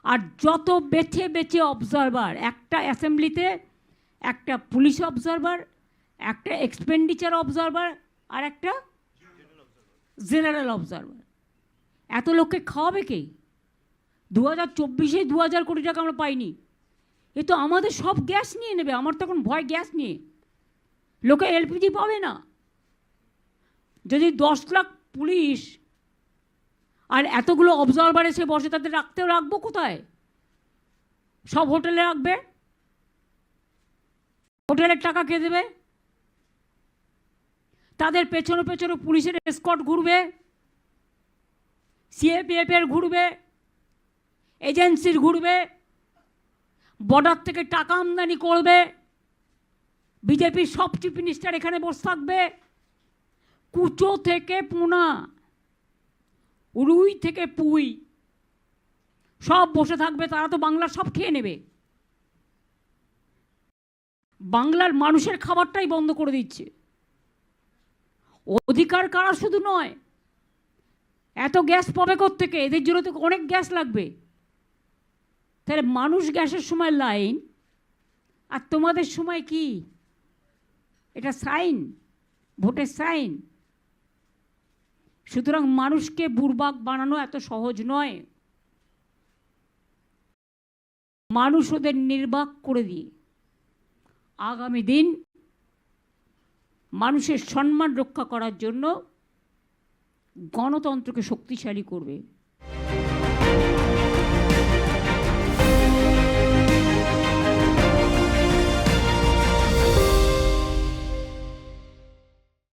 আর যত বেছে বেছে অবজারভার, একটা অ্যাসেম্বলিতে একটা পুলিশ অবজারভার, একটা এক্সপেন্ডিচার অবজারভার, আর একটা জেনারেল অবজারভার, এত লোককে খাওয়াবে কে? 2024-এ 2000 কোটি টাকা আমরা পাইনি। এ তো আমাদের সব গ্যাস নিয়ে নেবে। আমার তখন ভয় গ্যাস নিয়ে, লোকে এলপিজি পাবে না। যদি 10 লাখ পুলিশ আর এতগুলো অবজারভার এসে বসে, তাদের রাখবো কোথায়? সব হোটেলে রাখবে, হোটেলের টাকা কে দেবে? তাদের পেছনে পেছনে পুলিশের এসকর্ট ঘুরবে, সিএপিএফের ঘুরবে, এজেন্সির ঘুরবে, বর্ডার থেকে টাকা আমদানি করবে, বিজেপির সব চিফ মিনিস্টার এখানে বসে থাকবে, কুচো থেকে পুনা, রুই থেকে পুই সব বসে থাকবে। তারা তো বাংলার সব খেয়ে নেবে। বাংলার মানুষের খাবারটাই বন্ধ করে দিচ্ছে। অধিকার কারা শুধু নয়, এত গ্যাস পাবে কোত্থেকে? এদের জন্য তো অনেক গ্যাস লাগবে। তাহলে মানুষ গ্যাসের সময় লাইন, আর তোমাদের সময় কি? এটা সাইন, ভোটের সাইন। সুতরাং মানুষকে বুড়বাক বানানো এত সহজ নয়। মানুষ ওদের নির্বাক করে দিয়ে আগামী দিন মানুষের সম্মান রক্ষা করার জন্য গণতন্ত্রকে শক্তিশালী করবে।